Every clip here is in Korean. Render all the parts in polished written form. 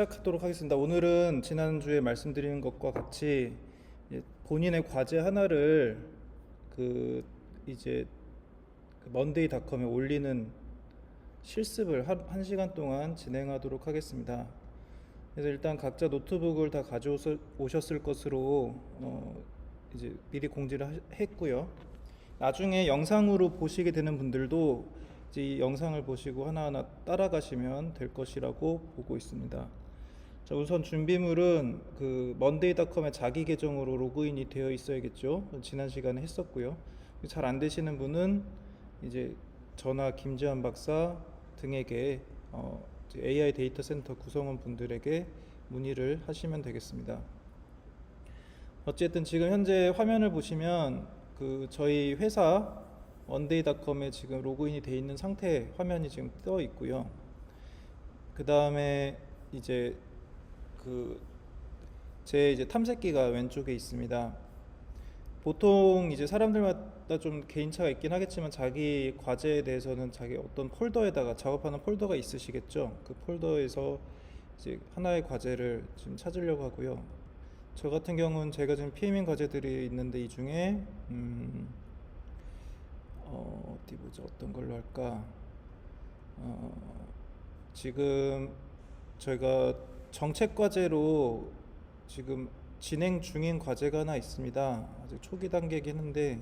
시작하도록 하겠습니다. 오늘은 지난주에 말씀드린 것과 같이 본인의 과제 하나를 그 이제 먼데이닷컴에 올리는 실습을 한 시간 동안 진행하도록 하겠습니다. 그래서 일단 각자 노트북을 다 가져오셨을 것으로 이제 미리 공지를 했고요. 나중에 영상으로 보시게 되는 분들도 이제 이 영상을 보시고 하나하나 따라가시면 될 것이라고 보고 있습니다. 자, 우선 준비물은 그 먼데이닷컴의 자기 계정으로 로그인이 되어 있어야겠죠. 지난 시간에 했었고요. 잘 안 되시는 분은 이제 저나 김지환 박사 등에게 AI 데이터 센터 구성원 분들에게 문의를 하시면 되겠습니다. 어쨌든 지금 현재 화면을 보시면 그 저희 회사 먼데이닷컴에 지금 로그인이 되어 있는 상태 화면이 지금 떠 있고요. 그 다음에 이제 제 이제 탐색기가 왼쪽에 있습니다. 보통 이제 사람들마다 좀 개인차가 있긴 하겠지만 자기 과제에 대해서는 자기 어떤 폴더에다가 작업하는 폴더가 있으시겠죠. 그 폴더에서 이제 하나의 과제를 지금 찾으려고 하고요. 저 같은 경우는 제가 지금 PMing 과제들이 있는데 이 중에 어디 보자, 어떤 걸로 할까? 지금 저희가 정책 과제로 지금 진행 중인 과제가 하나 있습니다. 아직 초기 단계이긴 한데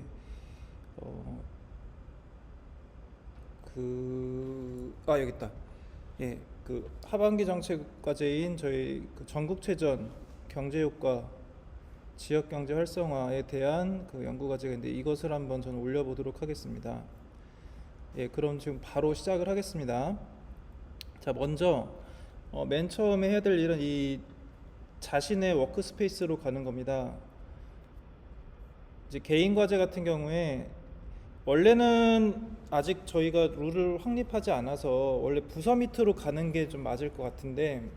여기 있다. 예, 그 하반기 정책 과제인 저희 그 전국체전 경제효과 지역경제 활성화에 대한 그 연구 과제가 있는데 이것을 한번 저는 올려보도록 하겠습니다. 예, 그럼 지금 바로 시작을 하겠습니다. 자, 먼저 맨 처음에 해야 될 일은 이 자신의 워크스페이스로 가는 겁니다. 이제 개인 과제 같은 경우에 원래는 아직 저희가 룰을 확립하지 않아서 원래 부서 밑으로 가는 게 좀 맞을 것 같은데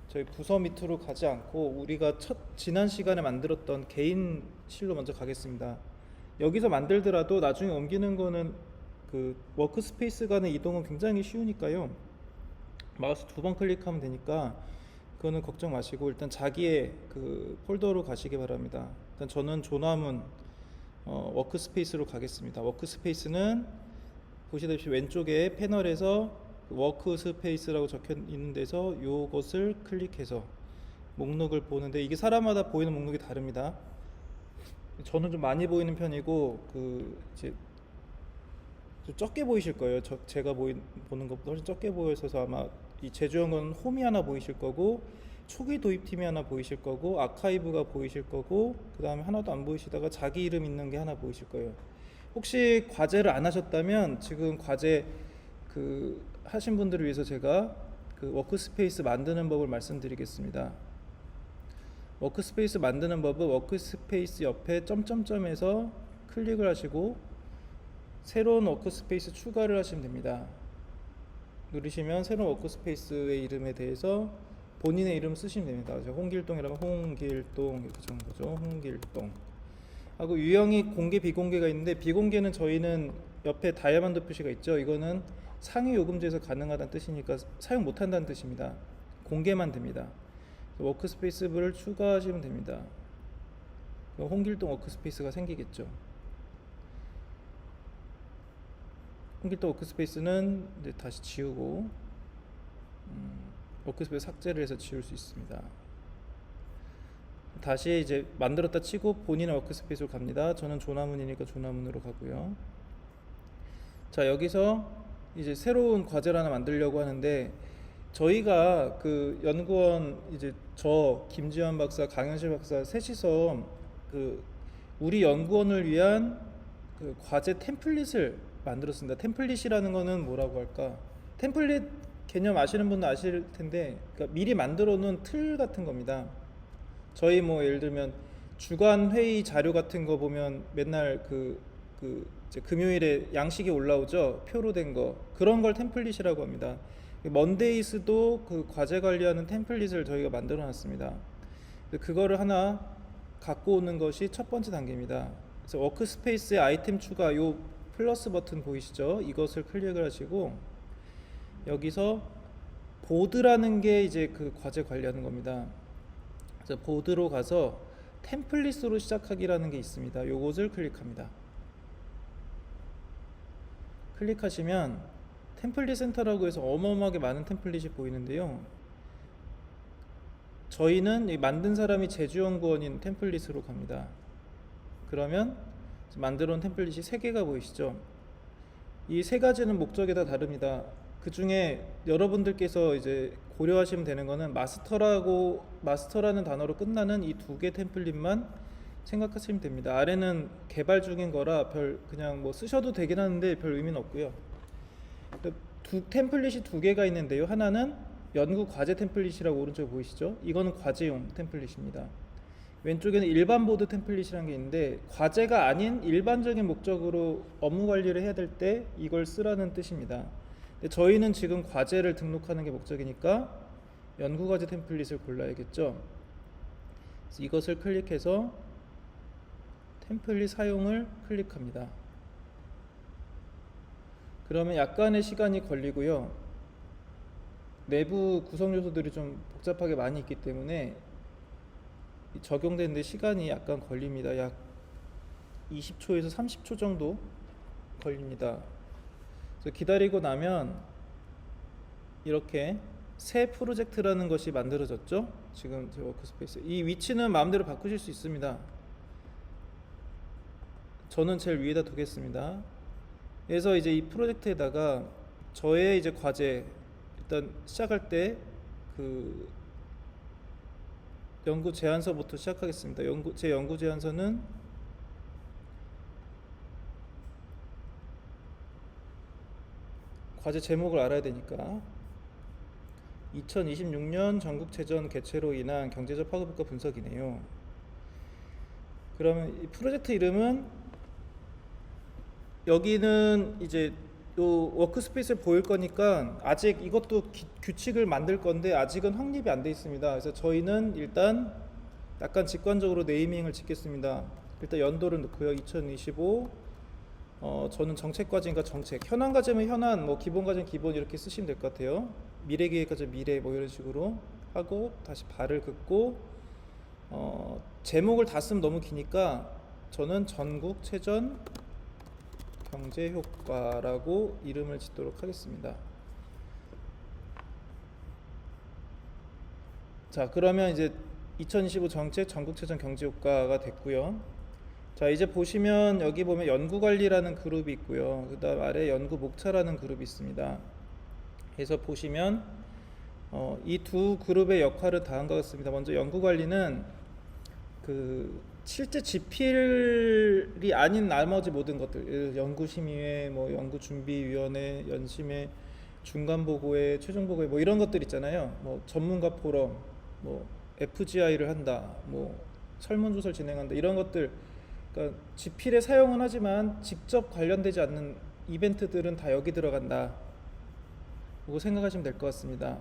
저희 부서 밑으로 가지 않고 우리가 지난 시간에 만들었던 개인 실로 먼저 가겠습니다. 여기서 만들더라도 나중에 옮기는 거는 그 워크스페이스 간의 이동은 굉장히 쉬우니까요. 마우스 2번 클릭하면 되니까 그거는 걱정 마시고 일단 자기의 그 폴더로 가시기 바랍니다. 일단 저는 조남은 워크스페이스로 가겠습니다. 워크스페이스는 보시다시피 왼쪽에 패널에서 워크스페이스라고 적혀 있는 데서 요것을 클릭해서 목록을 보는데 이게 사람마다 보이는 목록이 다릅니다. 저는 좀 많이 보이는 편이고 이제 좀 적게 보이실 거예요. 제가 보는 것보다 훨씬 적게 보여서 아마 이 제주연구원 홈이 하나 보이실 거고 초기 도입팀이 하나 보이실 거고 아카이브가 보이실 거고 그 다음에 하나도 안 보이시다가 자기 이름 있는 게 하나 보이실 거예요. 혹시 과제를 안 하셨다면 지금 과제 하신 분들을 위해서 제가 그 워크스페이스 만드는 법을 말씀드리겠습니다. 워크스페이스 만드는 법은 워크스페이스 옆에 점점점에서 클릭을 하시고 새로운 워크스페이스 추가를 하시면 됩니다. 누르시면 새로운 워크스페이스의 이름에 대해서 본인의 이름 쓰시면 됩니다. 홍길동이라면 홍길동 이렇게 적는 거죠. 홍길동 하고 유형이 공개 비공개가 있는데 비공개는 저희는 옆에 다이아몬드 표시가 있죠. 이거는 상위 요금제에서 가능하다는 뜻이니까 사용 못한다는 뜻입니다. 공개만 됩니다. 워크스페이스를 추가하시면 됩니다. 홍길동 워크스페이스가 생기겠죠. 홍길동 워크스페이스는 이제 다시 지우고 워크스페이스 삭제를 해서 지울 수 있습니다. 다시 이제 만들었다 치고 본인의 워크스페이스로 갑니다. 저는 조나문이니까 조나문으로 가고요. 자, 여기서 이제 새로운 과제를 하나 만들려고 하는데 저희가 그 연구원 이제 저 김지환 박사, 강현실 박사 셋이서 우리 연구원을 위한 그 과제 템플릿을 만들었습니다. 템플릿이라는 거는 뭐라고 할까? 템플릿 개념 아시는 분은 아실 텐데 그러니까 미리 만들어 놓은 틀 같은 겁니다. 저희 뭐 예를 들면 주간 회의 자료 같은 거 보면 맨날 이제 금요일에 양식이 올라오죠. 표로 된 거. 그런 걸 템플릿이라고 합니다. 먼데이스도 그 과제 관리하는 템플릿을 저희가 만들어 놨습니다. 그거를 하나 갖고 오는 것이 첫 번째 단계입니다. 그래서 워크스페이스의 아이템 추가 요 플러스 버튼 보이시죠? 이것을 클릭을 하시고 여기서 보드라는 게 이제 그 과제 관리하는 겁니다. 그래서 보드로 가서 템플릿으로 시작하기라는 게 있습니다. 요것을 클릭합니다. 클릭하시면 템플릿 센터라고 해서 어마어마하게 많은 템플릿이 보이는데요. 저희는 이 만든 사람이 제주연구원인 템플릿으로 갑니다. 그러면 만들어 놓은 템플릿이 3개가 보이시죠? 이 3가지는 목적이 다 다릅니다. 그 중에 여러분들께서 이제 고려하시면 되는 거는 마스터라는 단어로 끝나는 이 2개 템플릿만 생각하시면 됩니다. 아래는 개발 중인 거라 그냥 뭐 쓰셔도 되긴 하는데 별 의미는 없고요. 템플릿이 2개가 있는데요. 하나는 연구 과제 템플릿이라고 오른쪽에 보이시죠? 이거는 과제용 템플릿입니다. 왼쪽에는 일반 보드 템플릿이라는 게 있는데 과제가 아닌 일반적인 목적으로 업무 관리를 해야 될 때 이걸 쓰라는 뜻입니다. 근데 저희는 지금 과제를 등록하는 게 목적이니까 연구 과제 템플릿을 골라야겠죠. 그래서 이것을 클릭해서 템플릿 사용을 클릭합니다. 그러면 약간의 시간이 걸리고요. 내부 구성 요소들이 좀 복잡하게 많이 있기 때문에 적용되는데 시간이 약간 걸립니다. 약 20초에서 30초 정도 걸립니다. 그래서 기다리고 나면 이렇게 새 프로젝트라는 것이 만들어졌죠. 지금 제 워크스페이스 이 위치는 마음대로 바꾸실 수 있습니다. 저는 제일 위에다 두겠습니다. 그래서 이제 이 프로젝트에다가 저의 이제 과제 일단 시작할 때 그 연구 제안서부터 시작하겠습니다. 제 연구 제안서는 과제 제목을 알아야 되니까 2026년 전국체전 개최로 인한 경제적 파급효과 분석이네요. 그러면 이 프로젝트 이름은 여기는 이제 요 워크스페이스를 보일 거니까 아직 이것도 규칙을 만들 건데 아직은 확립이 안 돼 있습니다. 그래서 저희는 일단 약간 직관적으로 네이밍을 짓겠습니다. 일단 연도를 넣고요. 2025 저는 정책과제니까 정책, 현안과제면 현안, 뭐 기본과제는 기본 이렇게 쓰시면 될 것 같아요. 미래계획과제 미래 뭐 이런 식으로 하고 다시 발을 긋고 제목을 다 쓰면 너무 기니까 저는 전국체전 경제효과라고 이름을 짓도록 하겠습니다. 자, 그러면 이제 2025 정책 전국체전 경제효과가 됐고요. 자, 이제 보시면 여기 보면 연구관리라는 그룹이 있고요. 그 다음 아래 연구목차라는 그룹이 있습니다. 그래서 보시면 이 두 그룹의 역할은 다음과 같습니다. 먼저 연구관리는 그 실제 집필이 아닌 나머지 모든 것들, 연구심의회, 뭐 연구준비위원회, 연심회, 중간보고회, 최종보고회 뭐 이런 것들 있잖아요. 뭐 전문가 포럼, 뭐 FGI를 한다, 뭐 설문조사를 진행한다 이런 것들. 그러니까 집필에 사용은 하지만 직접 관련되지 않는 이벤트들은 다 여기 들어간다. 그거 생각하시면 될 것 같습니다.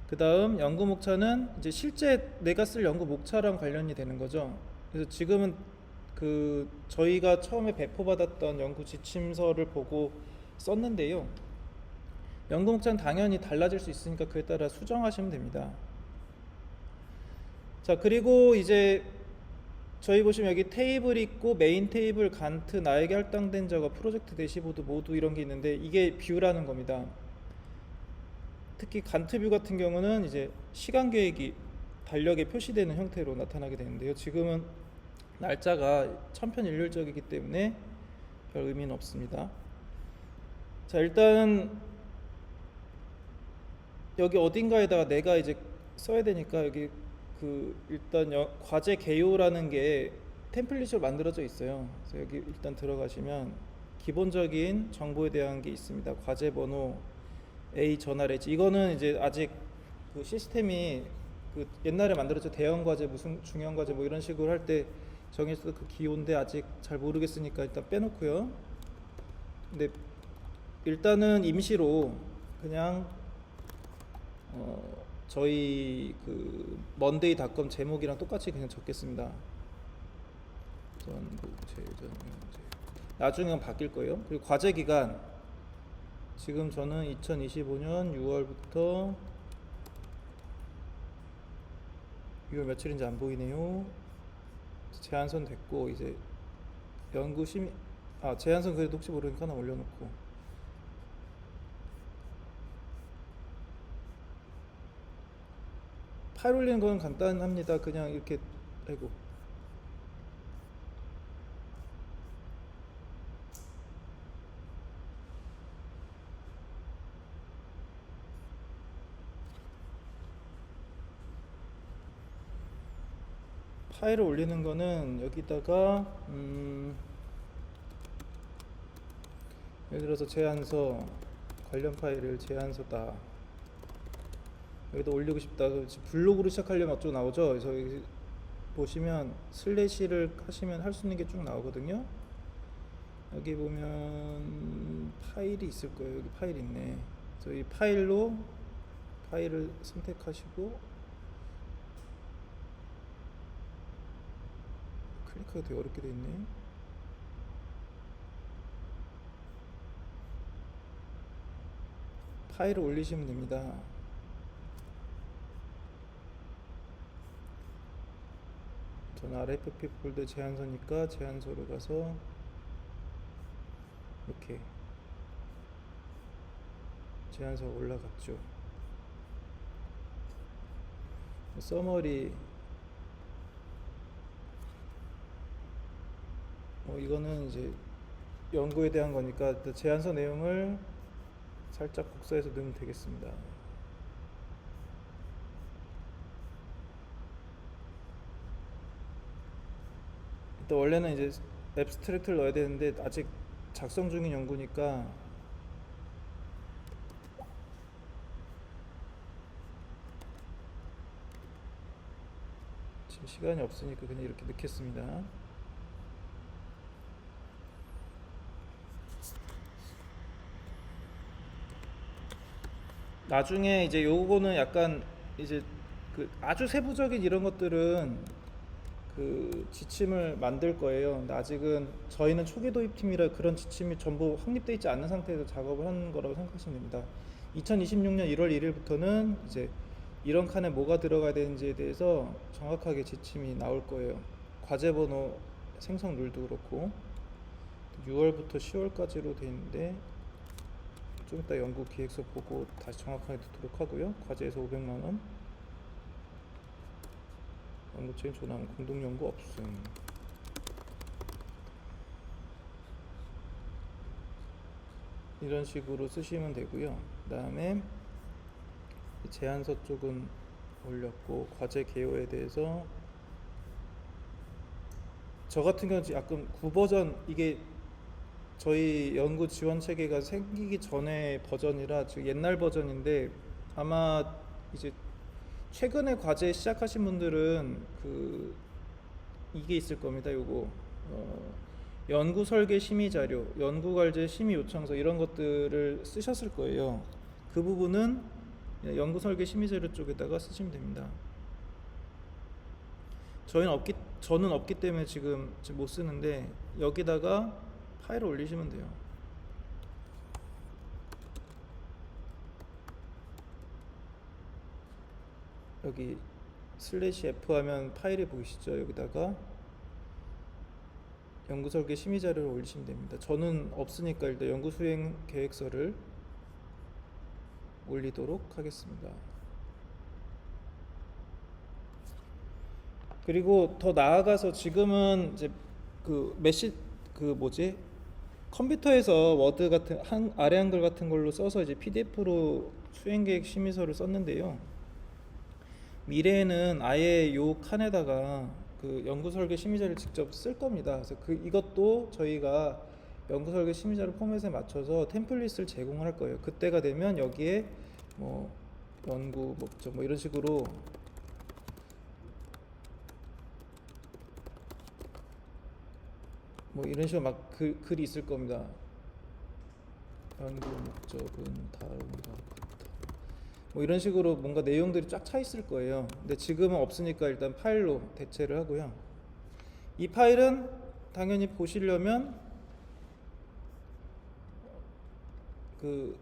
그 다음 연구 목차는 이제 실제 내가 쓸 연구 목차랑 관련이 되는 거죠. 그래서 지금은 그 저희가 처음에 배포받았던 연구 지침서를 보고 썼는데요. 연구 목차는 당연히 달라질 수 있으니까 그에 따라 수정하시면 됩니다. 자, 그리고 이제 저희 보시면 여기 테이블 있고 메인 테이블, 간트, 나에게 할당된 자가 프로젝트 대시보드 모두 이런 게 있는데 이게 뷰라는 겁니다. 특히 간트 뷰 같은 경우는 이제 시간 계획이 달력에 표시되는 형태로 나타나게 되는데요. 지금은 날짜가 천편일률적이기 때문에 별 의미는 없습니다. 자, 일단 여기 어딘가에다가 내가 이제 써야 되니까 여기 그 일단 과제 개요라는 게 템플릿으로 만들어져 있어요. 그래서 여기 일단 들어가시면 기본적인 정보에 대한 게 있습니다. 과제 번호, A 전화 레지. 이거는 이제 아직 그 시스템이 그 옛날에 만들었죠. 대형 과제, 무슨 중요한 과제 뭐 이런 식으로 할 때 정했을 그 기호인데 아직 잘 모르겠으니까 일단 빼놓고요. 근데 일단은 임시로 그냥 저희 그 먼데이닷컴 제목이랑 똑같이 그냥 적겠습니다. 전국체전 나중에 바뀔 거예요. 그리고 과제 기간 지금 저는 2025년 6월부터 6월 며칠인지 안 보이네요. 제한선 됐고 이제 연구 심의 제한선 그래도 혹시 모르니까 하나 올려놓고 파일 올리는 건 간단합니다. 그냥 이렇게 아이고 파일을 올리는 거는 여기다가 예를 들어서 제안서 관련 파일을 제안서다 여기다 올리고 싶다. 블로그로 시작하려면 어쩌고 나오죠. 그래서 여기 보시면 슬래시를 하시면 할 수 있는 게 쭉 나오거든요. 여기 보면 파일이 있을 거예요. 여기 파일 있네. 그래서 이 파일로 파일을 선택하시고 클릭하기 되게 어렵게 돼 있네. 파일을 올리시면 됩니다. 저는 RFP 폴더 제안서니까 제안서로 가서 이렇게 제안서가 올라갔죠. 서머리 이거는 이제 연구에 대한 거니까 제안서 내용을 살짝 복사해서 넣으면 되겠습니다. 일단 원래는 이제 앱스트랙트를 넣어야 되는데 아직 작성 중인 연구니까 지금 시간이 없으니까 그냥 이렇게 넣겠습니다. 나중에 이제 요거는 약간 이제 그 아주 세부적인 이런 것들은 그 지침을 만들 거예요. 근데 아직은 저희는 초기 도입팀이라 그런 지침이 전부 확립되어 있지 않은 상태에서 작업을 하는 거라고 생각하시면 됩니다. 2026년 1월 1일부터는 이제 이런 칸에 뭐가 들어가야 되는지에 대해서 정확하게 지침이 나올 거예요. 과제 번호 생성 룰도 그렇고 6월부터 10월까지로 돼 있는데 좀 이따 연구 기획서 보고 다시 정확하게 듣도록 하고요. 과제에서 500만원 연구체인 조남 공동연구 없음. 이런 식으로 쓰시면 되고요. 그 다음에 제안서 쪽은 올렸고 과제 개요에 대해서 저 같은 경우는 약간 9버전 이게 저희 연구 지원 체계가 생기기 전에 버전이라 즉 옛날 버전인데 아마 이제 최근에 과제 시작하신 분들은 그 이게 있을 겁니다. 요거 연구 설계 심의 자료, 연구 과제 심의 요청서 이런 것들을 쓰셨을 거예요. 그 부분은 연구 설계 심의 자료 쪽에다가 쓰시면 됩니다. 저는 없기 때문에 지금 못 쓰는데 여기다가 파일을 올리시면 돼요. 여기 슬래시 F 하면 파일이 보이시죠? 여기다가 연구 설계 심의 자료를 올리시면 됩니다. 저는 없으니까 일단 연구 수행 계획서를 올리도록 하겠습니다. 그리고 더 나아가서 지금은 이제 컴퓨터에서 워드 같은 아래 한글 같은 걸로 써서 이제 PDF로 수행 계획 심의서를 썼는데요. 미래에는 아예 요 칸에다가 그 연구 설계 심의자를 직접 쓸 겁니다. 그래서 이것도 저희가 연구 설계 심의자료 포맷에 맞춰서 템플릿을 제공할 거예요. 그때가 되면 여기에 뭐 연구 목적 뭐 이런 식으로 뭐 이런 식으로 막 글이 있을 겁니다. 연구 목적은 다음과 같다. 뭐 이런 식으로 뭔가 내용들이 쫙 차 있을 거예요. 근데 지금은 없으니까 일단 파일로 대체를 하고요. 이 파일은 당연히 보시려면 그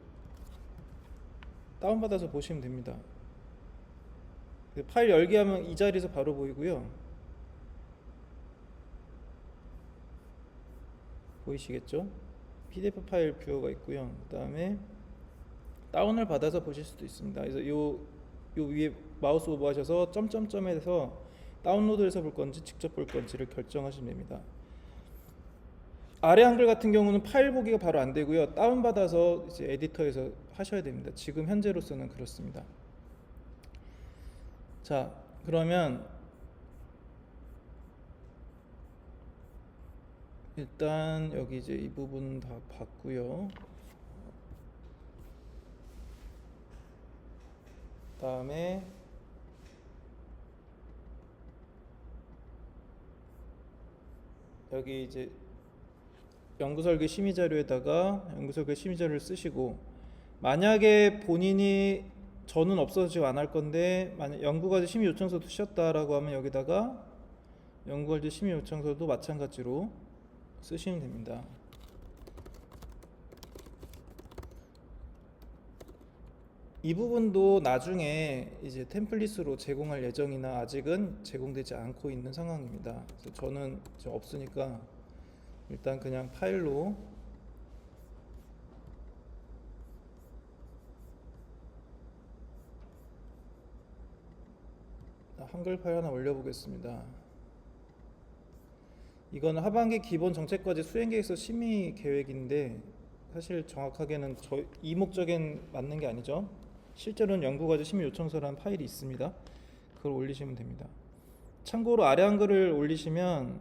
다운받아서 보시면 됩니다. 파일 열기 하면 이 자리에서 바로 보이고요. 보이시겠죠? PDF 파일 뷰어가 있고요. 그 다음에 다운을 받아서 보실 수도 있습니다. 그래서 요 위에 마우스 오버 하셔서 점점점에서 다운로드해서 볼 건지 직접 볼 건지를 결정하시면 됩니다. 아래 한글 같은 경우는 파일 보기가 바로 안 되고요. 다운받아서 이제 에디터에서 하셔야 됩니다. 지금 현재로서는 그렇습니다. 자, 그러면 일단 여기 이제 이 부분 다 봤고요. 다음에 여기 이제 연구설계 심의자료에다가 연구설계 심의자료를 쓰시고, 만약에 본인이 저는 없어지고 안 할 건데 만약 연구과제 심의 요청서도 쓰셨다라고 하면 여기다가 연구과제 심의 요청서도 마찬가지로 쓰시면 됩니다. 이 부분도 나중에 이제 템플릿으로 제공할 예정이나 아직은 제공되지 않고 있는 상황입니다. 그래서 저는 지금 없으니까 일단 그냥 파일로 한글 파일 하나 올려보겠습니다. 이건 하반기 기본 정책과제 수행계획서 심의 계획인데 사실 정확하게는 이 목적엔 맞는 게 아니죠. 실제로는 연구과제 심의 요청서라는 파일이 있습니다. 그걸 올리시면 됩니다. 참고로 아래 한글을 올리시면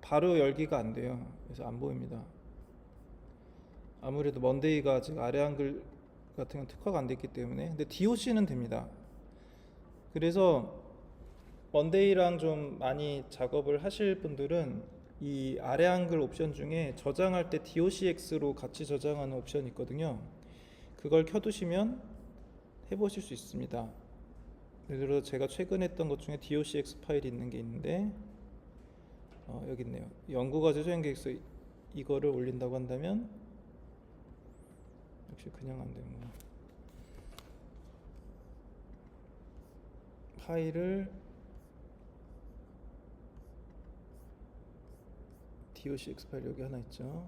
바로 열기가 안 돼요. 그래서 안 보입니다. 아무래도 먼데이가 아직 아래 한글 같은 건 특화가 안 됐기 때문에. 근데 DOC는 됩니다. 그래서 먼데이랑 좀 많이 작업을 하실 분들은 이 아래 한글 옵션 중에 저장할 때 DOCX로 같이 저장하는 옵션이 있거든요. 그걸 켜두시면 해보실 수 있습니다. 예를 들어 제가 최근에 했던 것 중에 DOCX 파일이 있는 게 있는데 여기 있네요. 연구과제 수행계획서 이거를 올린다고 한다면 역시 그냥 안 되는구나. 파일을 DOCX 파일 여기 하나 있죠.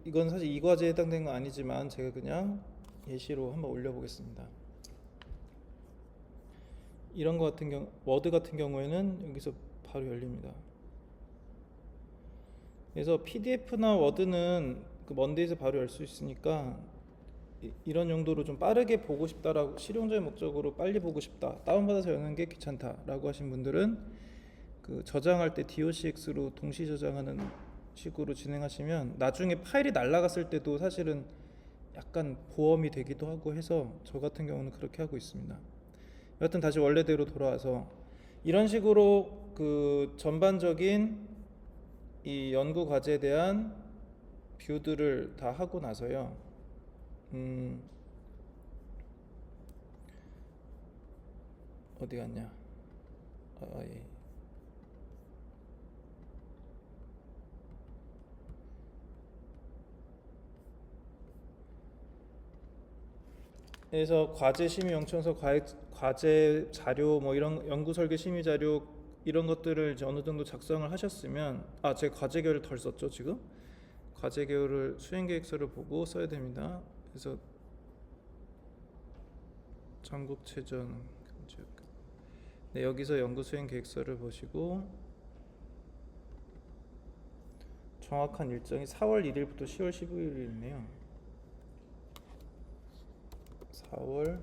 이건 사실 이 과제에 해당되는 건 아니지만 제가 그냥 예시로 한번 올려보겠습니다. 이런 거 같은 경우, 워드 같은 경우에는 여기서 바로 열립니다. 그래서 PDF나 워드는 그 먼데이에서 바로 열 수 있으니까 이런 용도로 좀 빠르게 보고 싶다라고, 실용적인 목적으로 빨리 보고 싶다, 다운받아서 여는 게 귀찮다라고 하신 분들은 그 저장할 때 DOCX로 동시 저장하는 식으로 진행하시면 나중에 파일이 날아갔을 때도 사실은 약간 보험이 되기도 하고 해서 저 같은 경우는 그렇게 하고 있습니다. 여하튼 다시 원래대로 돌아와서 이런 식으로 그 전반적인 이 연구 과제에 대한 뷰들을 다 하고 나서요. 어디 갔냐? 예. 그래서 과제 심의 영천서, 과제 자료, 뭐 이런 연구 설계 심의 자료 이런 것들을 이제 어느 정도 작성을 하셨으면, 제가 과제 계열을 덜 썼죠 지금. 과제 계열을 수행 계획서를 보고 써야 됩니다. 그래서 전국체전, 네, 여기서 연구 수행 계획서를 보시고 정확한 일정이 4월 1일부터 10월 15일이네요. 4월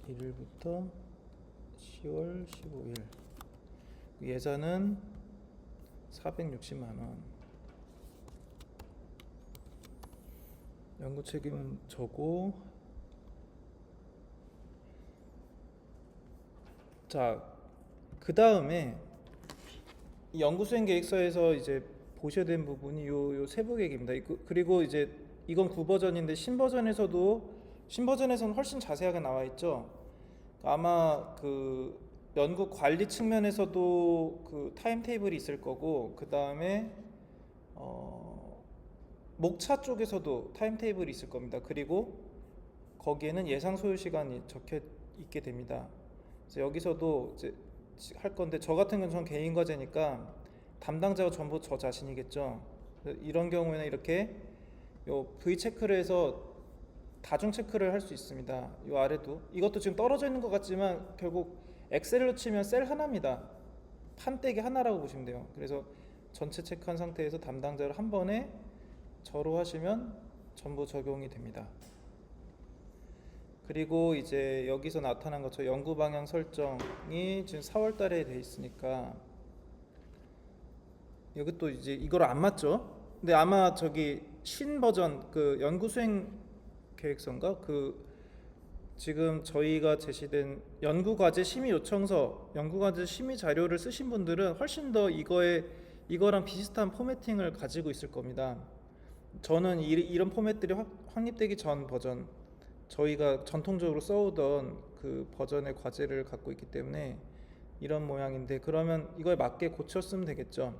1일부터 10월 15일. 예산은 460만 원. 연구 책임은 저고. 자, 그 다음에 연구 수행 계획서에서 이제 보셔야 되는 부분이 요 세부 계획입니다. 그리고 이제 이건 9버전인데 신버전에서는 훨씬 자세하게 나와 있죠. 아마 그 연구 관리 측면에서도 그 타임 테이블이 있을 거고, 그 다음에 목차 쪽에서도 타임 테이블이 있을 겁니다. 그리고 거기에는 예상 소요 시간이 적혀 있게 됩니다. 그래서 여기서도 이제 할 건데 저 같은 경우는 전 개인 과제니까 담당자가 전부 저 자신이겠죠. 이런 경우에는 이렇게 요 V 체크를 해서 다중 체크를 할 수 있습니다. 요 아래도 이것도 지금 떨어져 있는 것 같지만 결국 엑셀로 치면 셀 하나입니다. 판때기 하나라고 보시면 돼요. 그래서 전체 체크한 상태에서 담당자를 한 번에 저로 하시면 전부 적용이 됩니다. 그리고 이제 여기서 나타난 것처럼 연구 방향 설정이 지금 4월 달에 돼 있으니까 여기 또 이제 이거랑 안 맞죠? 근데 아마 저기 신 버전 그 연구 수행 계획서인가 그 지금 저희가 제시된 연구과제 심의 요청서, 연구과제 심의 자료를 쓰신 분들은 훨씬 더 이거랑 비슷한 포매팅을 가지고 있을 겁니다. 저는 이런 포맷들이 확립되기 전 버전, 저희가 전통적으로 써오던 그 버전의 과제를 갖고 있기 때문에 이런 모양인데, 그러면 이거에 맞게 고쳤으면 되겠죠.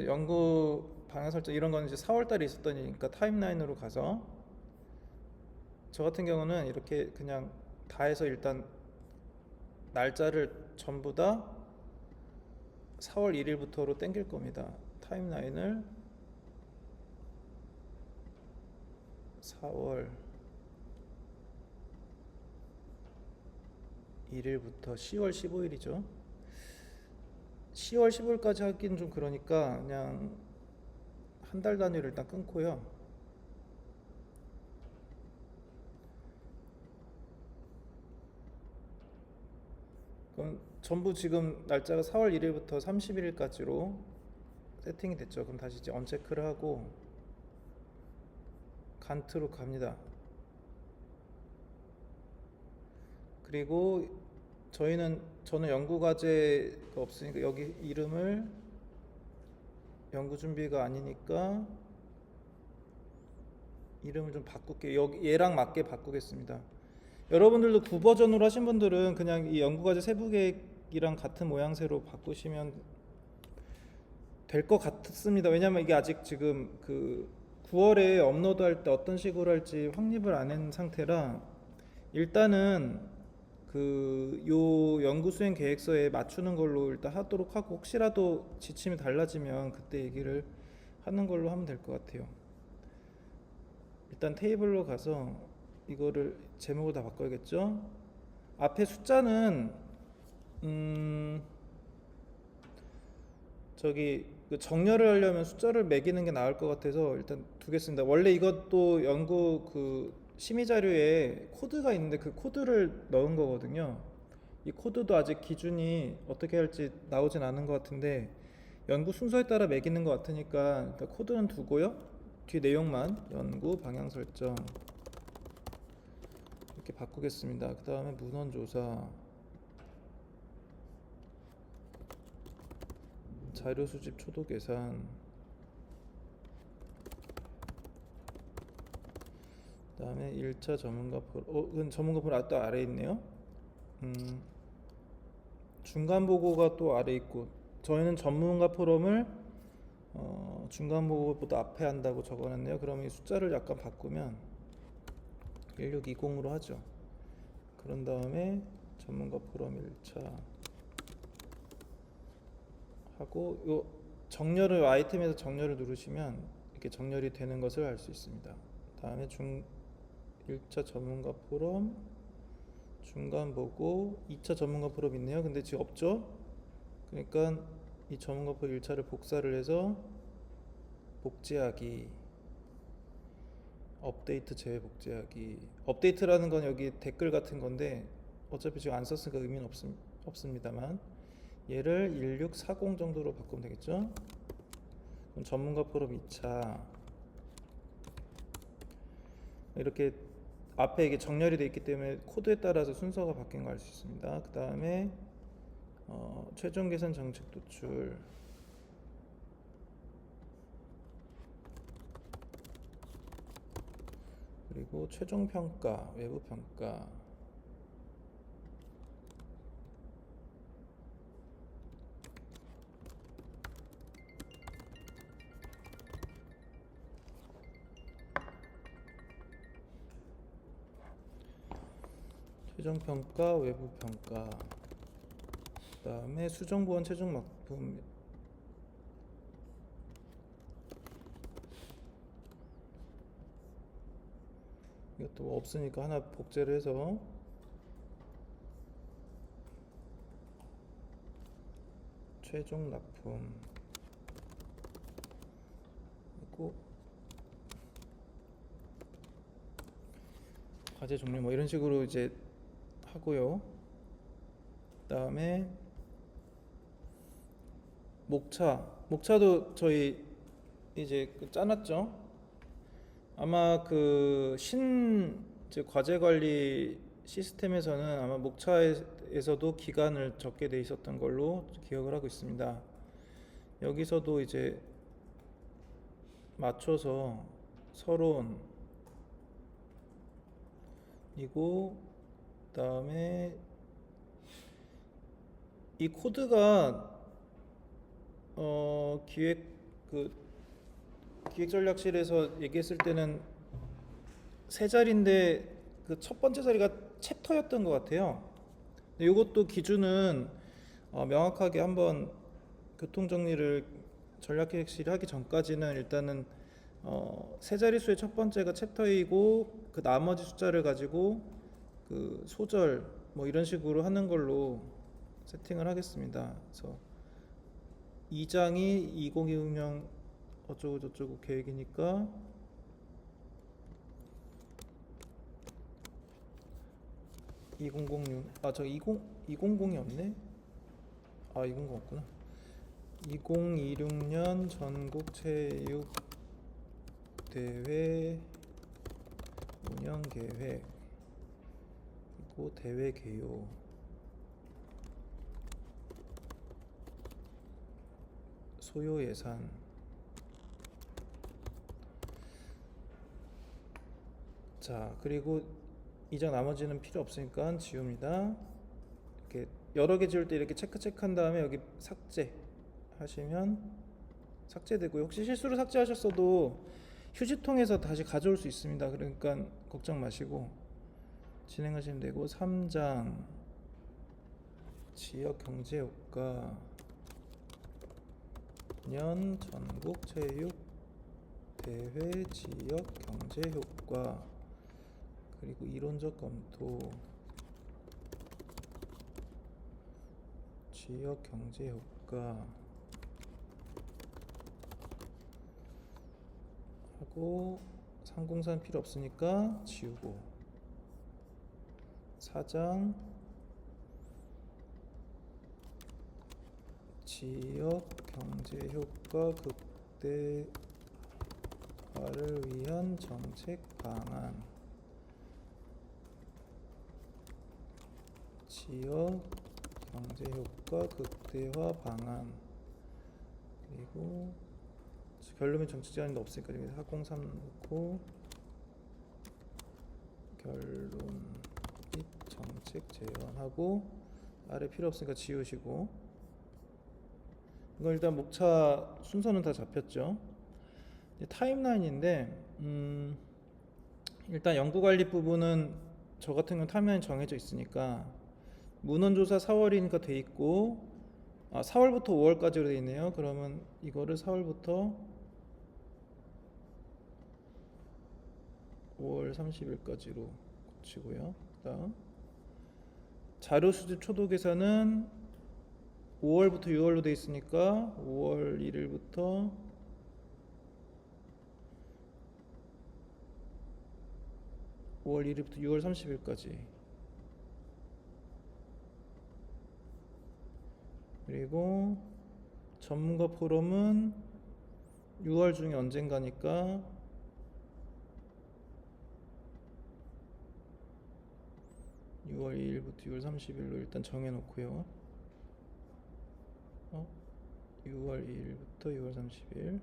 연구 방향 설정 이런 거는 이제 4월 달에 있었던 일이니까 타임라인으로 가서 저 같은 경우는 이렇게 그냥 다 해서 일단 날짜를 전부 다 4월 1일부터로 땡길 겁니다. 타임라인을 4월 1일부터 10월 15일이죠. 10월 15일까지 하기는 좀 그러니까 그냥 한 달 단위로 일단 끊고요. 그럼 전부 지금 날짜가 4월 1일부터 31일까지로 세팅이 됐죠. 그럼 다시 이제 언체크를 하고 간트로 갑니다. 그리고 저는 연구 과제가 없으니까 여기 이름을 연구 준비가 아니니까 이름을 좀 바꿀게요. 여기 얘랑 맞게 바꾸겠습니다. 여러분들도 9버전으로 하신 분들은 그냥 이 연구과제 세부계획이랑 같은 모양새로 바꾸시면 될 것 같습니다. 왜냐면 이게 아직 지금 그 9월에 업로드할 때 어떤 식으로 할지 확립을 안 한 상태라 일단은 그 요 연구 수행 계획서에 맞추는 걸로 일단 하도록 하고, 혹시라도 지침이 달라지면 그때 얘기를 하는 걸로 하면 될 것 같아요. 일단 테이블로 가서 이거를 제목을 다 바꿔야겠죠. 앞에 숫자는 저기 그 정렬을 하려면 숫자를 매기는 게 나을 것 같아서 일단 두겠습니다. 원래 이것도 연구 그 심의 자료에 코드가 있는데 그 코드를 넣은 거거든요. 이 코드도 아직 기준이 어떻게 할지 나오진 않은 것 같은데 연구 순서에 따라 매기는 것 같으니까 일단 코드는 두고요. 뒤 내용만 연구 방향 설정 이렇게 바꾸겠습니다. 그 다음에 문헌조사, 자료 수집 초도 계산, 그 다음에 1차 전문가 포럼, 그건 전문가 포럼 또 아래에 있네요. 중간 보고가 또 아래 있고, 저희는 전문가 포럼을 중간 보고보다 앞에 한다고 적어놨네요. 그러면 이 숫자를 약간 바꾸면 1620으로 하죠. 그런 다음에 전문가 포럼 1차 하고, 요 정렬을 아이템에서 정렬을 누르시면 이렇게 정렬이 되는 것을 알 수 있습니다. 다음에 1차 전문가 포럼, 중간 보고, 2차 전문가 포럼 있네요. 근데 지금 없죠? 그러니까 이 전문가 포럼 1차를 복사를 해서 복제하기, 업데이트 제외 복제하기. 업데이트라는 건 여기 댓글 같은 건데 어차피 지금 안 썼으니까 의미는 없습니다만 얘를 1640 정도로 바꾸면 되겠죠. 그럼 전문가 포럼 2차 이렇게 앞에 이게 정렬이 되어 있기 때문에 코드에 따라서 순서가 바뀐 거 알 수 있습니다. 그 다음에 최종 계산 정책 도출, 그리고 최종 평가, 외부 평가, 최종 평가, 외부 평가. 그다음에 수정 보완 최종 납품. 이것도 뭐 없으니까 하나 복제를 해서 최종 납품 그리고 과제 종류 뭐 이런 식으로 이제 하고요. 그다음에 목차도 저희 이제 짜놨죠. 아마 그 과제 관리 시스템에서는 아마 목차에서도 기간을 적게 돼 있었던 걸로 기억을 하고 있습니다. 여기서도 이제 맞춰서 서론이고 그다음에 이 코드가 기획전략실에서 얘기했을 때는 세 자리인데 그 첫 번째 자리가 챕터였던 것 같아요. 근데 이것도 기준은 명확하게 한번 교통정리를 전략기획실이 하기 전까지는 일단은 세 자릿수의 첫 번째가 챕터이고 그 나머지 숫자를 가지고 그 소절 뭐 이런 식으로 하는 걸로 세팅을 하겠습니다. 그래서 2장이 2026년 어쩌고 저쩌고 계획이니까 2006 2020이 없네. 2020 없구나. 2026년 전국 체육 대회 운영 계획 그리고 대회 개요 소요 예산 자 그리고 이장 나머지는 필요 없으니까 지웁니다. 이렇게 여러 개 지울 때 이렇게 체크한 다음에 여기 삭제 하시면 삭제되고요. 혹시 실수로 삭제하셨어도 휴지통에서 다시 가져올 수 있습니다. 그러니까 걱정 마시고 진행하시면 되고 3장 지역 경제 효과 년 전국 체육 대회 지역 경제 효과 그리고 이론적 검토 지역 경제 효과 하고 상공산 필요 없으니까 지우고 4장 지역 경제 효과 극대화를 위한 정책 방안 지역 경제 효과 극대화 방안 그리고 결론은 정책 제안도 없으니까 여기 403 넣고 결론 및 정책 제안하고 아래 필요 없으니까 지우시고 이건 일단 목차 순서는 다 잡혔죠. 타임라인인데 일단 연구관리 부분은 저 같은 경우는 타임라인 정해져 있으니까 문헌조사 4월이니까 돼 있고 4월부터 5월까지로 돼 있네요. 그러면 이거를 4월부터 5월 30일까지로 고치고요. 그다음 자료 수집 초도 계산은 5월부터 6월로 돼 있으니까 5월 1일부터 6월 30일까지 그리고 전문가 포럼은 6월 중에 언젠가니까 6월 2일부터 6월 30일로 일단 정해놓고요. 6월 2일부터 6월 30일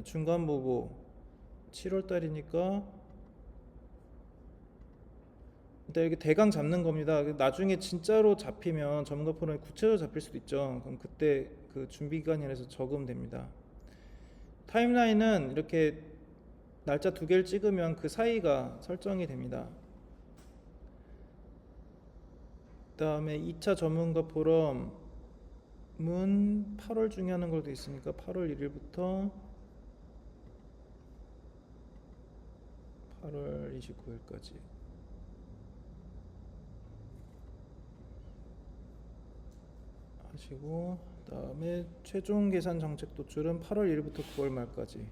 중간 보고 7월 달이니까 일단 이렇게 대강 잡는 겁니다. 나중에 진짜로 잡히면 전문가 포럼이 구체적으로 잡힐 수도 있죠. 그럼 그때 그 준비 기간이라서 적으면 됩니다. 타임라인은 이렇게 날짜 2개를 찍으면 그 사이가 설정이 됩니다. 그다음에 2차 전문가 포럼은 8월 중에 하는 걸로 돼 있으니까 8월 1일부터 8월 29일까지 하시고, 그다음에 최종 계산 정책 도출은 8월 1일부터 9월 말까지.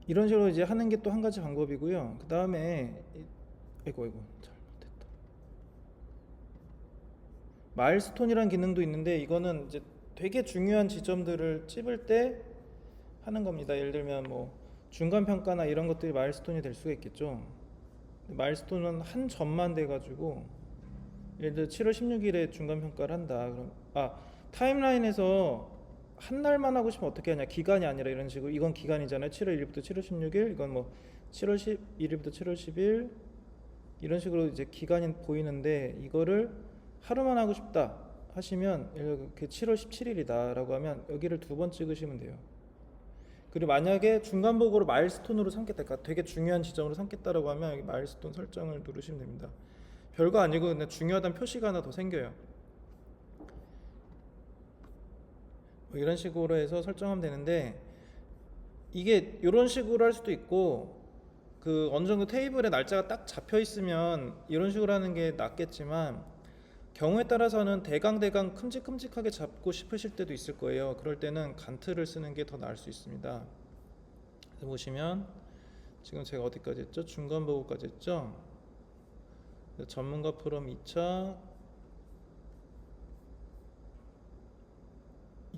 이런 식으로 이제 하는 게 또 한 가지 방법이고요. 그 다음에 아이고 잘못했다. 마일스톤이란 기능도 있는데, 이거는 이제 되게 중요한 지점들을 찝을 때 하는 겁니다. 예를 들면 뭐 중간 평가나 이런 것들이 마일스톤이 될 수가 있겠죠. 마일스톤은 한 점만 돼 가지고, 예를 들어 7월 16일에 중간 평가를 한다. 그럼 타임라인에서 한 날만 하고 싶으면 어떻게 하냐, 기간이 아니라 이런 식으로. 이건 기간이잖아요. 7월 1일부터 7월 16일, 이건 뭐 7월 11일부터 7월 10일, 이런 식으로 이제 기간이 보이는데, 이거를 하루만 하고 싶다 하시면, 이렇게 7월 17일이다 라고 하면 여기를 2번 찍으시면 돼요. 그리고 만약에 중간 보고를 마일스톤으로 삼겠다, 그러니까 되게 중요한 지점으로 삼겠다라고 하면 여기 마일스톤 설정을 누르시면 됩니다. 별거 아니고 그냥 중요하다는 표시가 하나 더 생겨요. 뭐 이런 식으로 해서 설정하면 되는데, 이게 이런 식으로 할 수도 있고, 그 어느 정도 테이블에 날짜가 딱 잡혀 있으면 이런 식으로 하는 게 낫겠지만, 경우에 따라서는 대강 큼직큼직하게 잡고 싶으실 때도 있을 거예요. 그럴 때는 간트를 쓰는 게 더 나을 수 있습니다. 그래서 보시면 지금 제가 어디까지 했죠? 중간 보고까지 했죠? 전문가 포럼 2차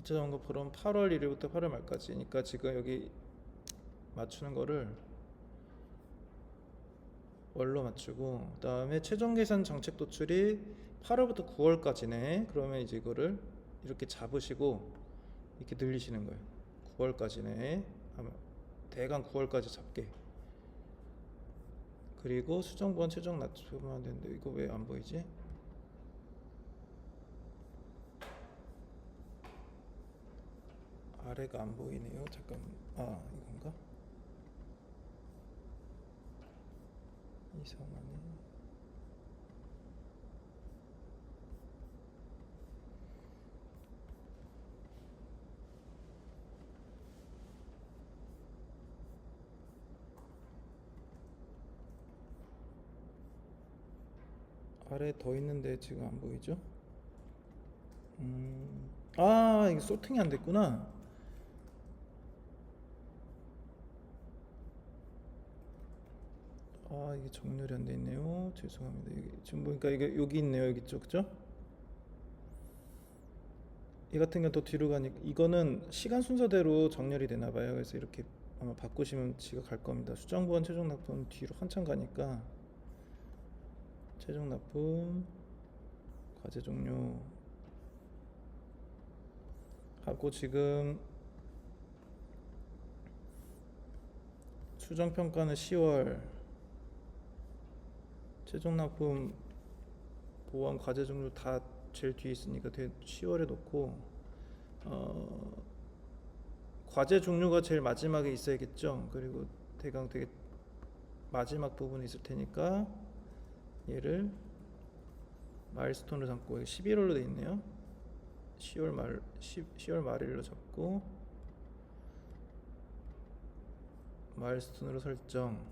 전문가 포럼 8월 1일부터 8월 말까지. 그러니까 지금 여기 맞추는 거를 월로 맞추고, 그 다음에 최종 계산 정책 도출이 8월부터 9월까지네. 그러면 이제 이거를 이렇게 잡으시고 이렇게 늘리시는 거예요. 9월까지네 하면 대강 9월까지 잡게. 그리고 수정보완 최종 낮추면 되는데, 이거 왜 안 보이지? 아래가 안 보이네요. 잠깐. 이건가? 이상하네. 아래 더 있는데 지금 안 보이죠? 이게 소팅이 안 됐구나. 이게 정렬이 안 돼 있네요. 죄송합니다. 이게 지금 보니까 이게 여기 있네요. 여기 있죠, 그죠? 이 같은 경우 더 뒤로 가니까 이거는 시간 순서대로 정렬이 되나 봐요. 그래서 이렇게 아마 바꾸시면 지가 갈 겁니다. 수정보완 최종 납품 뒤로 한참 가니까, 최종 납품 과제 종료 하고, 지금 수정 평가는 10월, 최종 납품 보완 과제 종료 다 제일 뒤에 있으니까 10월에 놓고, 과제 종료가 제일 마지막에 있어야겠죠. 그리고 대강 되게 마지막 부분이 있을 테니까 얘를 마일스톤으로 잡고, 11월로 돼 있네요. 10월 말일로 잡고 마일스톤으로 설정,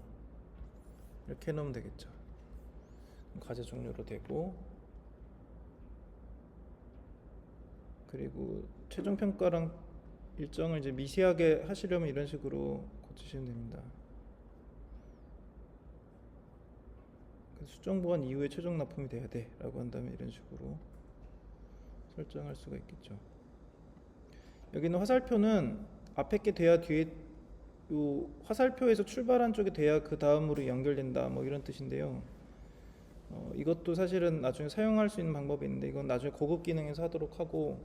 이렇게 해놓으면 되겠죠. 과제 종료로 되고, 그리고 최종 평가랑 일정을 이제 미세하게 하시려면 이런 식으로 고치시면 됩니다. 수정 보완 이후에 최종 납품이 돼야 돼 라고 한다면 이런 식으로 설정할 수가 있겠죠. 여기는 화살표는 앞에 게 돼야 뒤에, 요 화살표에서 출발한 쪽이 돼야 그 다음으로 연결된다, 뭐 이런 뜻인데요. 이것도 사실은 나중에 사용할 수 있는 방법이 있는데, 이건 나중에 고급 기능에서 하도록 하고,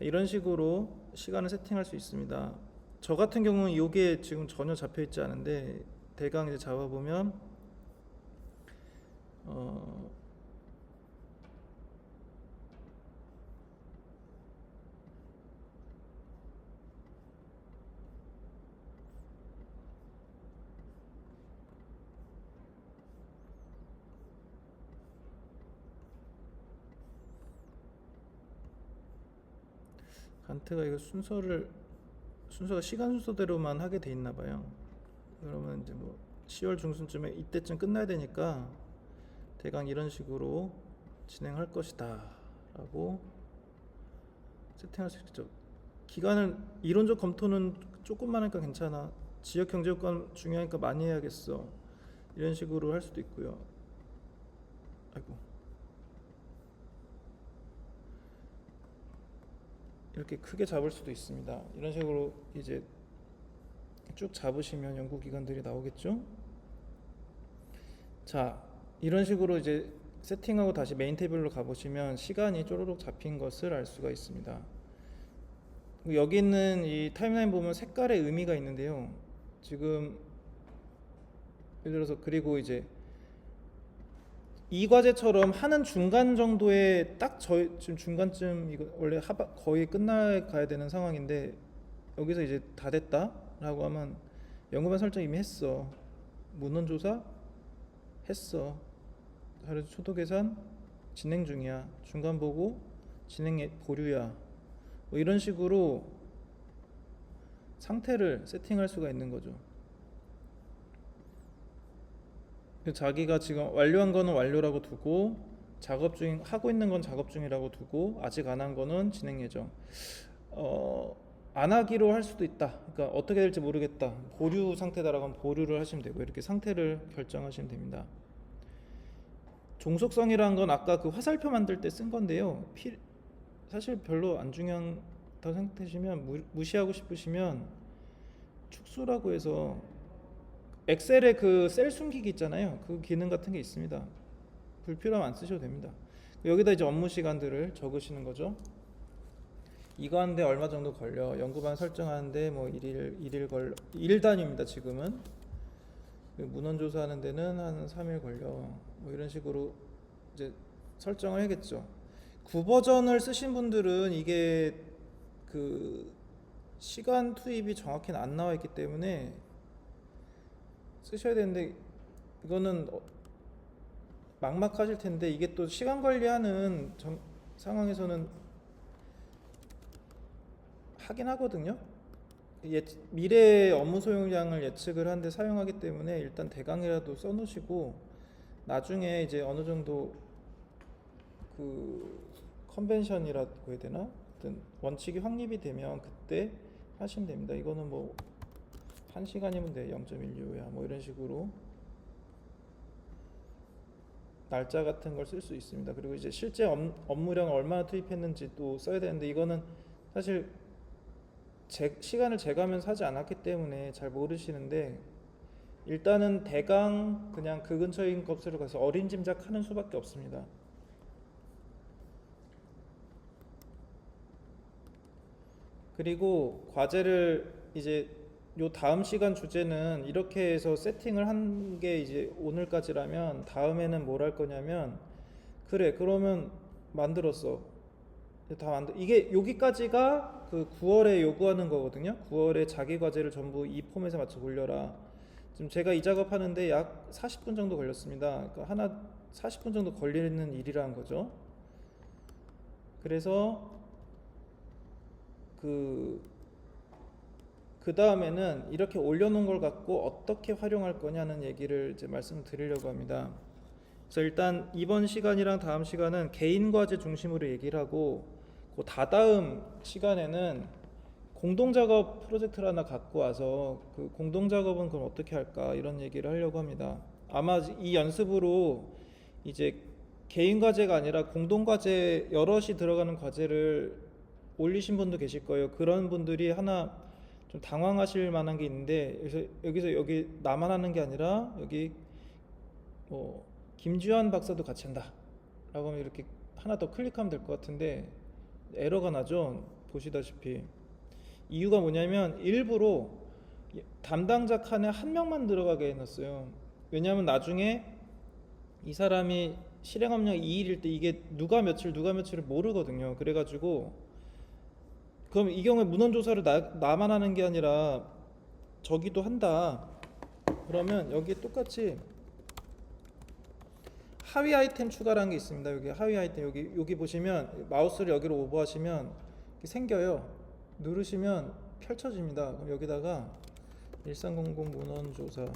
이런 식으로 시간을 세팅할 수 있습니다. 저 같은 경우는 이게 지금 전혀 잡혀 있지 않은데, 대강 이제 잡아보면 간트가 이거 순서가 시간 순서대로만 하게 돼 있나 봐요. 그러면 이제 뭐 10월 중순쯤에 이때쯤 끝나야 되니까 대강 이런 식으로 진행할 것이다라고 세팅할 수 있죠. 기간을 이론적 검토는 조금만 하니까 괜찮아. 지역 경제 효과는 중요하니까 많이 해야겠어. 이런 식으로 할 수도 있고요. 아이고. 이렇게 크게 잡을 수도 있습니다. 이런 식으로 이제 쭉 잡으시면 연구기관들이 나오겠죠. 자, 이런 식으로 이제 세팅하고 다시 메인 테이블로 가보시면 시간이 쪼르륵 잡힌 것을 알 수가 있습니다. 여기 있는 이 타임라인 보면 색깔의 의미가 있는데요. 지금 예를 들어서 그리고 이제 이 과제처럼 하는 중간 정도에 딱 저희 지금 중간쯤 이거 원래 거의 끝나가야 되는 상황인데 여기서 이제 다 됐다라고 하면 연구반 설정 이미 했어. 문헌조사 했어. 그래서 초도 계산 진행 중이야. 중간 보고 진행 보류야. 뭐 이런 식으로 상태를 세팅할 수가 있는 거죠. 자기가 지금 완료한 거는 완료라고 두고 하고 있는 건 작업 중이라고 두고 아직 안 한 거는 진행 예정. 안 하기로 할 수도 있다. 그러니까 어떻게 될지 모르겠다. 보류 상태다라고 하면 보류를 하시면 되고 이렇게 상태를 결정하시면 됩니다. 종속성이라는 건 아까 그 화살표 만들 때 쓴 건데요. 사실 별로 안 중요하다고 생각하시면 무시하고 싶으시면 축소라고 해서 엑셀에 그 셀 숨기기 있잖아요. 그 기능 같은 게 있습니다. 불필요하면 안 쓰셔도 됩니다. 여기다 이제 업무 시간들을 적으시는 거죠. 이거 하는데 얼마 정도 걸려. 연구반 설정하는데 뭐 일 단위입니다. 지금은 문헌 조사하는 데는 한 3일 걸려. 뭐 이런 식으로 이제 설정을 해야겠죠. 9버전을 쓰신 분들은 이게 그 시간 투입이 정확히는 안 나와 있기 때문에 쓰셔야 되는데 이거는 막막하실 텐데 이게 또 시간 관리하는 상황에서는 하긴 하거든요. 미래 업무 소요량을 예측을 하는데 사용하기 때문에 일단 대강이라도 써놓으시고 나중에 이제 어느 정도 그 컨벤션이라고 해야 되나? 어떤 원칙이 확립이 되면 그때 하시면 됩니다. 이거는 뭐 1시간이면 돼. 0.12호야. 뭐 이런 식으로 날짜 같은 걸 쓸 수 있습니다. 그리고 이제 실제 업무량을 얼마나 투입했는지 또 써야 되는데 이거는 사실 시간을 재가면서 하지 않았기 때문에 잘 모르시는데 일단은 대강 그냥 그 근처인 값으로 가서 어림짐작하는 수밖에 없습니다. 그리고 과제를 이제 요 다음 시간 주제는 이렇게 해서 세팅을 한 게 이제 오늘까지라면 다음에는 뭘 할 거냐면 그래 그러면 만들었어. 이게 여기까지가 그 9월에 요구하는 거거든요. 9월에 자기 과제를 전부 이 포맷에 맞춰 올려라. 지금 제가 이 작업하는데 약 40분 정도 걸렸습니다. 그러니까 하나 40분 정도 걸리는 일이라는 거죠. 그래서 그 다음에는 이렇게 올려놓은 걸 갖고 어떻게 활용할 거냐는 얘기를 이제 말씀드리려고 합니다. 그래서 일단 이번 시간이랑 다음 시간은 개인 과제 중심으로 얘기를 하고 그 다다음 시간에는 공동작업 프로젝트를 하나 갖고 와서 그 공동작업은 그럼 어떻게 할까 이런 얘기를 하려고 합니다. 아마 이 연습으로 이제 개인 과제가 아니라 공동 과제 여럿이 들어가는 과제를 올리신 분도 계실 거예요. 그런 분들이 하나 좀 당황하실 만한 게 있는데 여기 나만 하는 게 아니라 여기 뭐 김주환 박사도 같이 한다 라고 하면 이렇게 하나 더 클릭하면 될 것 같은데 에러가 나죠. 보시다시피 이유가 뭐냐면 일부러 담당자 칸에 한 명만 들어가게 해놨어요. 왜냐하면 나중에 이 사람이 실행업력 2일일 때 이게 누가 며칠을 모르거든요. 그래가지고 그럼 이 경우에 문헌조사를 나만 하는 게 아니라 저기도 한다. 그러면 여기에 똑같이 하위 아이템 추가라는 게 있습니다. 여기 하위 아이템 여기 보시면 마우스를 여기로 오버하시면 이렇게 생겨요. 누르시면 펼쳐집니다. 그럼 여기다가 1300 문헌조사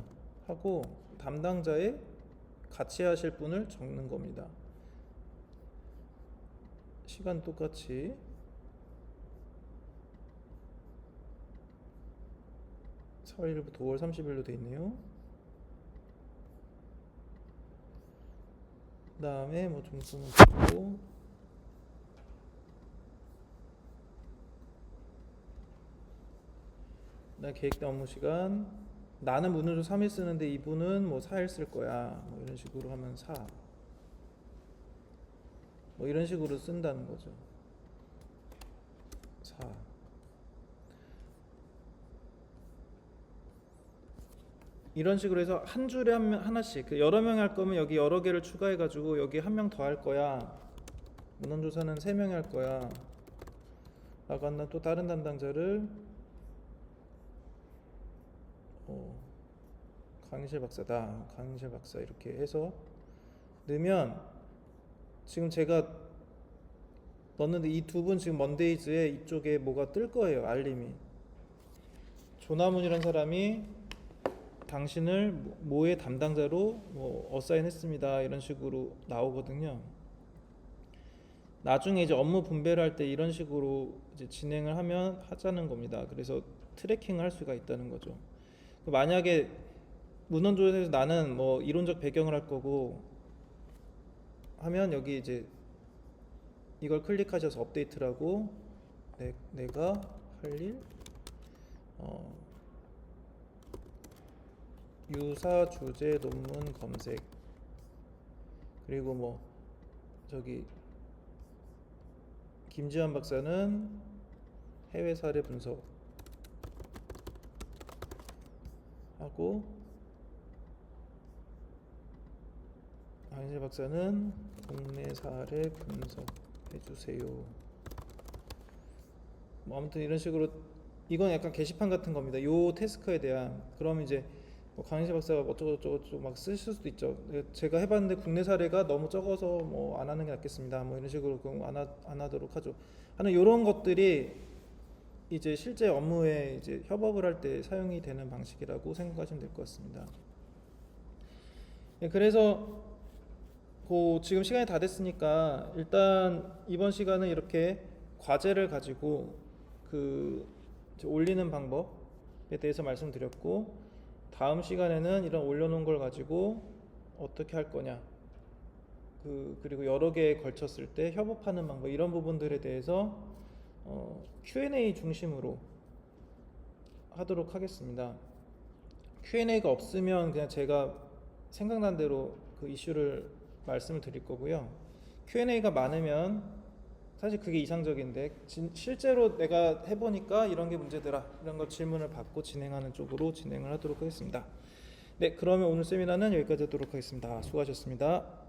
하고 담당자의 같이 하실 분을 적는 겁니다. 시간 똑같이 4월 1일부터 5월 30일로 돼 있네요. 그 다음에 뭐 종수는 적고 나 계획된 업무 시간 나는 문헌조 3일 쓰는데 이분은 뭐 4일 쓸 거야 뭐 이런 식으로 하면 4 뭐 이런 식으로 쓴다는 거죠. 4 이런 식으로 해서 한 줄에 하나씩 그 여러 명 할 거면 여기 여러 개를 추가해 가지고 여기 한 명 더 할 거야. 문헌조사는 3명이 할 거야. 라고 한다. 또 다른 담당자를 강인실 박사다. 강인실 박사 이렇게 해서 넣으면 지금 제가 넣었는데 이 두 분 지금 먼데이즈에 이쪽에 뭐가 뜰 거예요. 알림이. 조나문이라는 사람이 당신을 뭐의 담당자로 뭐 어사인했습니다. 이런 식으로 나오거든요. 나중에 이제 업무 분배를 할 때 이런 식으로 이제 진행을 하자는 겁니다. 그래서 트래킹을 할 수가 있다는 거죠. 만약에 문헌조사에서 나는 뭐 이론적 배경을 할 거고 하면 여기 이제 이걸 클릭하셔서 업데이트를 하고 내가 할 일 유사 주제 논문 검색 그리고 뭐 저기 김지환 박사는 해외 사례 분석 하고 강인실 박사는 국내 사례 분석해 주세요. 뭐 아무튼 이런 식으로 이건 약간 게시판 같은 겁니다. 요 태스크에 대한 그럼 이제 뭐 강인실 박사가 어쩌고저쩌고 막 쓰실 수도 있죠. 제가 해봤는데 국내 사례가 너무 적어서 뭐 안 하는 게 낫겠습니다. 뭐 이런 식으로 안 하도록 하죠. 하는 이런 것들이 이제 실제 업무에 이제 협업을 할 때 사용이 되는 방식이라고 생각하시면 될 것 같습니다. 그래서 지금 시간이 다 됐으니까 일단 이번 시간은 이렇게 과제를 가지고 올리는 방법에 대해서 말씀드렸고 다음 시간에는 이런 올려놓은 걸 가지고 어떻게 할 거냐 그리고 여러 개에 걸쳤을 때 협업하는 방법 이런 부분들에 대해서 Q&A 중심으로 하도록 하겠습니다. Q&A가 없으면 그냥 제가 생각난 대로 그 이슈를 말씀을 드릴 거고요. Q&A가 많으면 사실 그게 이상적인데 실제로 내가 해보니까 이런 게 문제더라 이런 거 질문을 받고 진행하는 쪽으로 진행을 하도록 하겠습니다. 네, 그러면 오늘 세미나는 여기까지 하도록 하겠습니다. 수고하셨습니다.